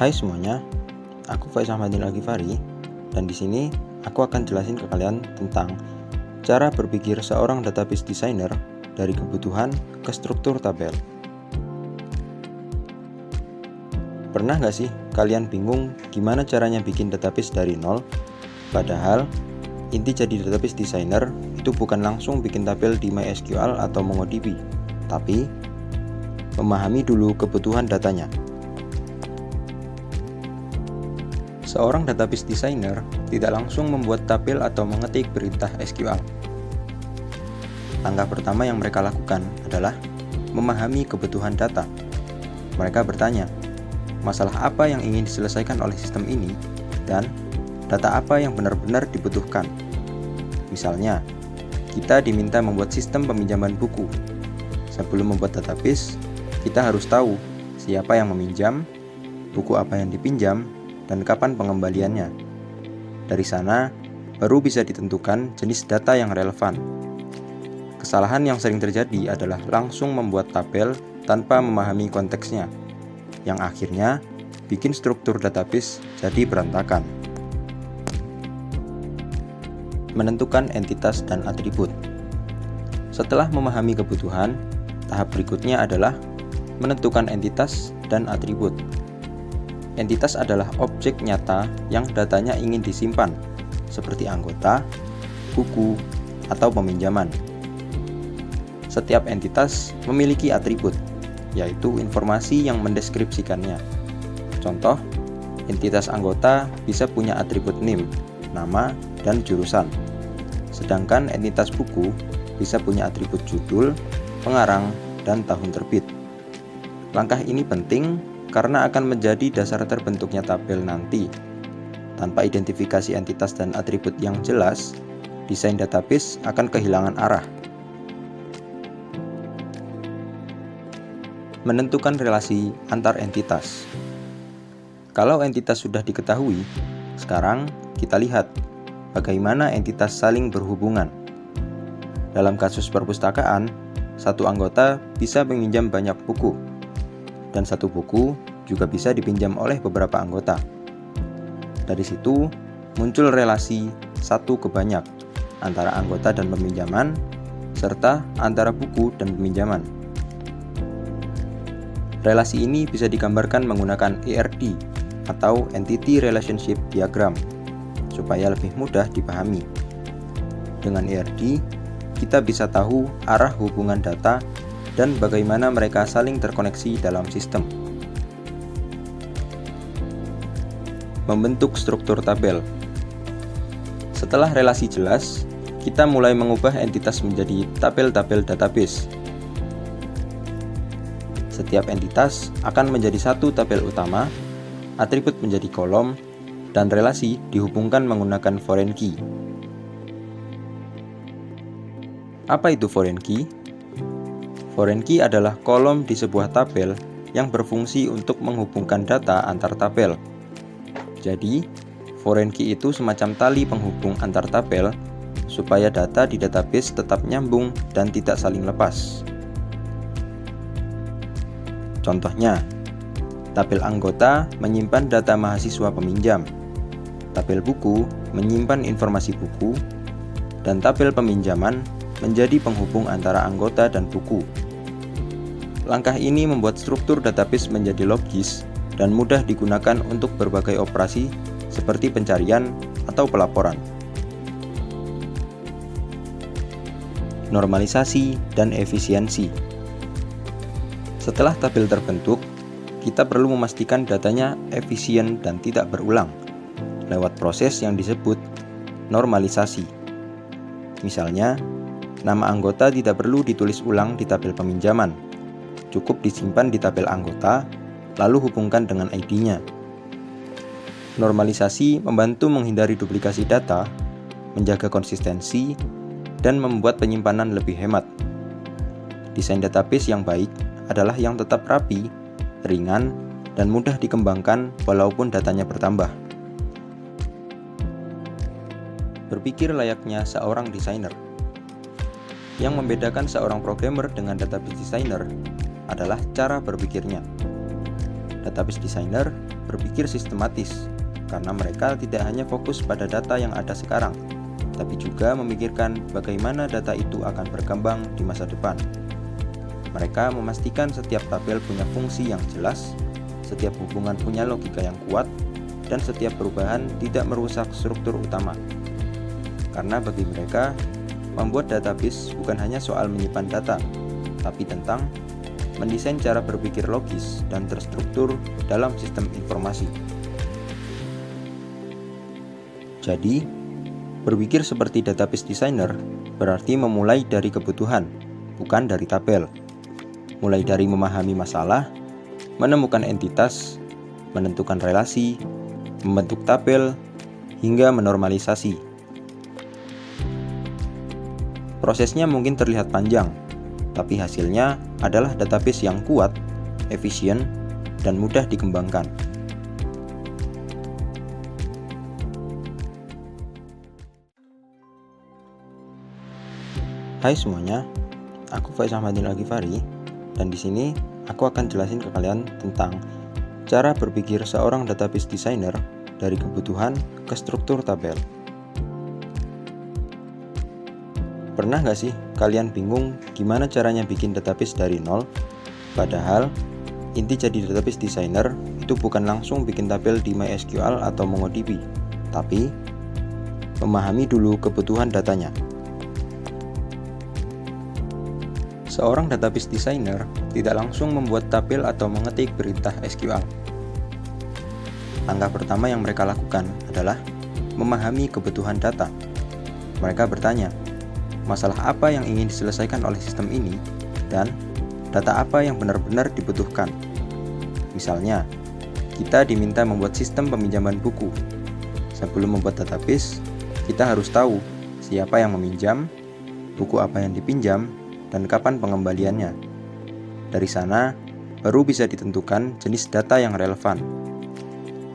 Hai semuanya, aku Faiz Ahmadin Al-Ghifari dan di sini aku akan jelasin ke kalian tentang cara berpikir seorang database designer dari kebutuhan ke struktur tabel. Pernah nggak sih kalian bingung gimana caranya bikin database dari nol? Padahal inti jadi database designer itu bukan langsung bikin tabel di MySQL atau MongoDB, tapi memahami dulu kebutuhan datanya. Seorang database designer tidak langsung membuat tabel atau mengetik perintah SQL. Langkah pertama yang mereka lakukan adalah memahami kebutuhan data. Mereka bertanya, masalah apa yang ingin diselesaikan oleh sistem ini dan data apa yang benar-benar dibutuhkan. Misalnya, kita diminta membuat sistem peminjaman buku. Sebelum membuat database, kita harus tahu siapa yang meminjam, buku apa yang dipinjam, dan kapan pengembaliannya. Dari sana, baru bisa ditentukan jenis data yang relevan. Kesalahan yang sering terjadi adalah langsung membuat tabel tanpa memahami konteksnya, yang akhirnya bikin struktur database jadi berantakan. Menentukan entitas dan atribut. Setelah memahami kebutuhan, tahap berikutnya adalah menentukan entitas dan atribut. Entitas adalah objek nyata yang datanya ingin disimpan, seperti anggota, buku, atau peminjaman. Setiap entitas memiliki atribut, yaitu informasi yang mendeskripsikannya. Contoh, entitas anggota bisa punya atribut name, nama, dan jurusan. Sedangkan entitas buku bisa punya atribut judul, pengarang, dan tahun terbit. Langkah ini penting karena akan menjadi dasar terbentuknya tabel nanti. Tanpa identifikasi entitas dan atribut yang jelas, desain database akan kehilangan arah. Menentukan relasi antar entitas. Kalau entitas sudah diketahui, sekarang kita lihat bagaimana entitas saling berhubungan. Dalam kasus perpustakaan, satu anggota bisa meminjam banyak buku, dan satu buku juga bisa dipinjam oleh beberapa anggota. Dari situ muncul relasi satu ke banyak antara anggota dan peminjaman, serta antara buku dan peminjaman. Relasi ini bisa digambarkan menggunakan ERD atau Entity Relationship Diagram supaya lebih mudah dipahami. Dengan ERD, kita bisa tahu arah hubungan data dan bagaimana mereka saling terkoneksi dalam sistem. Membentuk struktur tabel. Setelah relasi jelas, kita mulai mengubah entitas menjadi tabel-tabel database. Setiap entitas akan menjadi satu tabel utama, atribut menjadi kolom, dan relasi dihubungkan menggunakan foreign key. Apa itu foreign key? Foreign key adalah kolom di sebuah tabel yang berfungsi untuk menghubungkan data antar tabel. Jadi, foreign key itu semacam tali penghubung antar tabel supaya data di database tetap nyambung dan tidak saling lepas. Contohnya, tabel anggota menyimpan data mahasiswa peminjam, tabel buku menyimpan informasi buku, dan tabel peminjaman menjadi penghubung antara anggota dan buku. Langkah ini membuat struktur database menjadi logis dan mudah digunakan untuk berbagai operasi seperti pencarian atau pelaporan. Normalisasi dan efisiensi. Setelah tabel terbentuk, kita perlu memastikan datanya efisien dan tidak berulang lewat proses yang disebut normalisasi. Misalnya, nama anggota tidak perlu ditulis ulang di tabel peminjaman. Cukup disimpan di tabel anggota, lalu hubungkan dengan ID-nya. Normalisasi membantu menghindari duplikasi data, menjaga konsistensi, dan membuat penyimpanan lebih hemat. Desain database yang baik adalah yang tetap rapi, ringan, dan mudah dikembangkan walaupun datanya bertambah. Berpikir layaknya seorang desainer. Yang membedakan seorang programmer dengan database designer adalah cara berpikirnya. Database designer berpikir sistematis, karena mereka tidak hanya fokus pada data yang ada sekarang, tapi juga memikirkan bagaimana data itu akan berkembang di masa depan. Mereka memastikan setiap tabel punya fungsi yang jelas, setiap hubungan punya logika yang kuat, dan setiap perubahan tidak merusak struktur utama. Karena bagi mereka, membuat database bukan hanya soal menyimpan data, tapi tentang mendesain cara berpikir logis dan terstruktur dalam sistem informasi. Jadi, berpikir seperti database designer berarti memulai dari kebutuhan, bukan dari tabel. Mulai dari memahami masalah, menemukan entitas, menentukan relasi, membentuk tabel, hingga menormalisasi. Prosesnya mungkin terlihat panjang, tapi hasilnya adalah database yang kuat, efisien, dan mudah dikembangkan. Hai semuanya, aku Faiz Ahmadin Al-Ghifari, dan di sini aku akan jelasin ke kalian tentang cara berpikir seorang database designer dari kebutuhan ke struktur tabel. Pernah nggak sih kalian bingung gimana caranya bikin database dari nol? Padahal inti jadi database designer itu bukan langsung bikin tabel di MySQL atau MongoDB, tapi memahami dulu kebutuhan datanya. Seorang database designer tidak langsung membuat tabel atau mengetik perintah SQL. Langkah pertama yang mereka lakukan adalah memahami kebutuhan data. Mereka bertanya, masalah apa yang ingin diselesaikan oleh sistem ini, dan data apa yang benar-benar dibutuhkan. Misalnya, kita diminta membuat sistem peminjaman buku. Sebelum membuat database, kita harus tahu siapa yang meminjam, buku apa yang dipinjam, dan kapan pengembaliannya. Dari sana, baru bisa ditentukan jenis data yang relevan.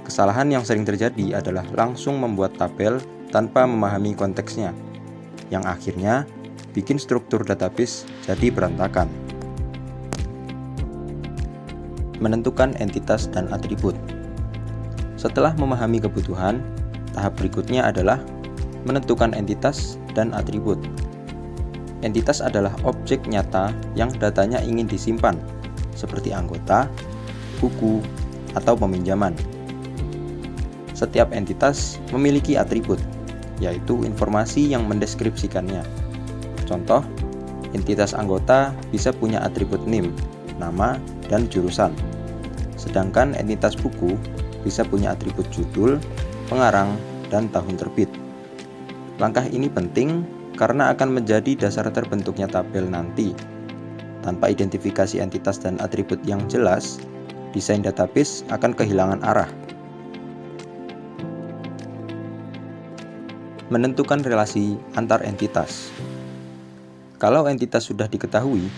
Kesalahan yang sering terjadi adalah langsung membuat tabel tanpa memahami konteksnya, yang akhirnya bikin struktur database jadi berantakan. Menentukan entitas dan atribut. Setelah memahami kebutuhan, tahap berikutnya adalah menentukan entitas dan atribut. Entitas adalah objek nyata yang datanya ingin disimpan, seperti anggota, buku, atau peminjaman. Setiap entitas memiliki atribut, yaitu informasi yang mendeskripsikannya. Contoh, entitas anggota bisa punya atribut name, nama, dan jurusan. Sedangkan entitas buku bisa punya atribut judul, pengarang, dan tahun terbit. Langkah ini penting karena akan menjadi dasar terbentuknya tabel nanti. Tanpa identifikasi entitas dan atribut yang jelas, desain database akan kehilangan arah. Menentukan relasi antar entitas. Kalau entitas sudah diketahui,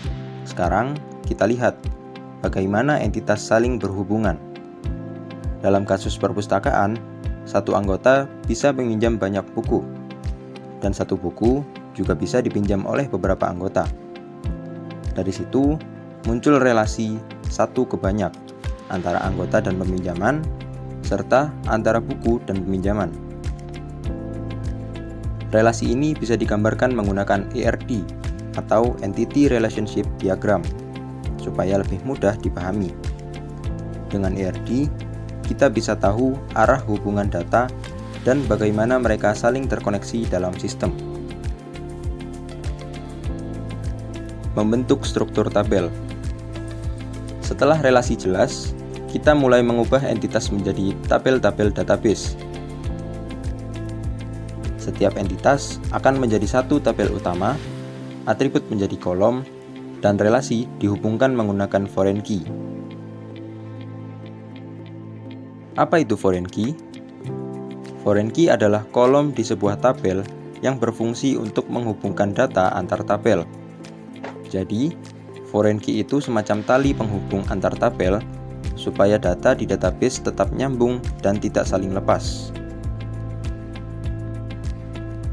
sekarang kita lihat bagaimana entitas saling berhubungan. Dalam kasus perpustakaan, satu anggota bisa meminjam banyak buku, dan satu buku juga bisa dipinjam oleh beberapa anggota. Dari situ muncul relasi satu ke banyak antara anggota dan peminjaman, serta antara buku dan peminjaman. Relasi ini bisa digambarkan menggunakan ERD atau Entity Relationship Diagram supaya lebih mudah dipahami. Dengan ERD, kita bisa tahu arah hubungan data dan bagaimana mereka saling terkoneksi dalam sistem. Membentuk struktur tabel. Setelah relasi jelas, kita mulai mengubah entitas menjadi tabel-tabel database. Setiap entitas akan menjadi satu tabel utama, atribut menjadi kolom, dan relasi dihubungkan menggunakan foreign key. Apa itu foreign key? Foreign key adalah kolom di sebuah tabel yang berfungsi untuk menghubungkan data antar tabel. Jadi, foreign key itu semacam tali penghubung antar tabel supaya data di database tetap nyambung dan tidak saling lepas.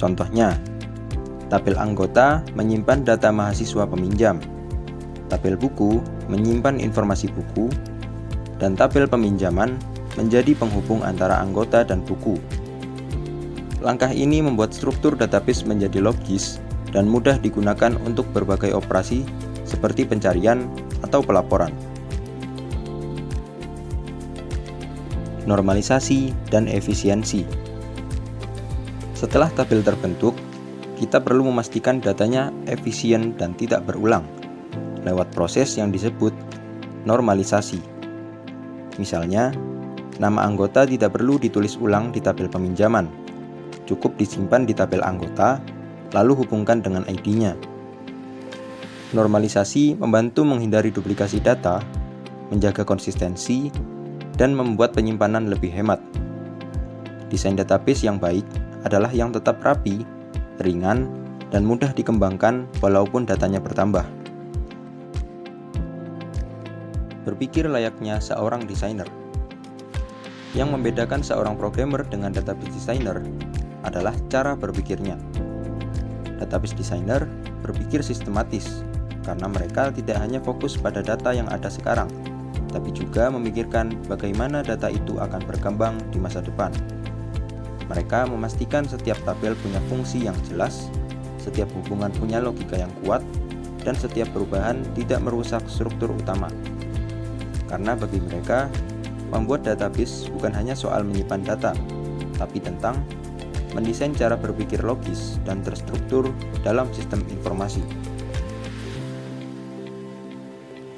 Contohnya, tabel anggota menyimpan data mahasiswa peminjam, tabel buku menyimpan informasi buku, dan tabel peminjaman menjadi penghubung antara anggota dan buku. Langkah ini membuat struktur database menjadi logis dan mudah digunakan untuk berbagai operasi seperti pencarian atau pelaporan. Normalisasi dan efisiensi. Setelah tabel terbentuk, kita perlu memastikan datanya efisien dan tidak berulang lewat proses yang disebut normalisasi. Misalnya, nama anggota tidak perlu ditulis ulang di tabel peminjaman. Cukup disimpan di tabel anggota, lalu hubungkan dengan ID-nya. Normalisasi membantu menghindari duplikasi data, menjaga konsistensi, dan membuat penyimpanan lebih hemat. Desain database yang baik adalah yang tetap rapi, ringan, dan mudah dikembangkan walaupun datanya bertambah. Berpikir layaknya seorang desainer. Yang membedakan seorang programmer dengan database designer adalah cara berpikirnya. Database designer berpikir sistematis karena mereka tidak hanya fokus pada data yang ada sekarang, tapi juga memikirkan bagaimana data itu akan berkembang di masa depan. Mereka memastikan setiap tabel punya fungsi yang jelas, setiap hubungan punya logika yang kuat, dan setiap perubahan tidak merusak struktur utama. Karena bagi mereka, membuat database bukan hanya soal menyimpan data, tapi tentang mendesain cara berpikir logis dan terstruktur dalam sistem informasi.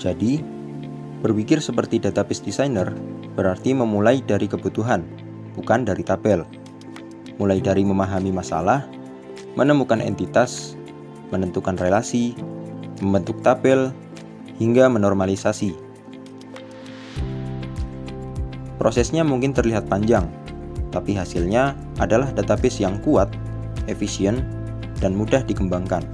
Jadi, berpikir seperti database designer berarti memulai dari kebutuhan, bukan dari tabel. Mulai dari memahami masalah, menemukan entitas, menentukan relasi, membentuk tabel, hingga menormalisasi. Prosesnya mungkin terlihat panjang, tapi hasilnya adalah database yang kuat, efisien, dan mudah dikembangkan.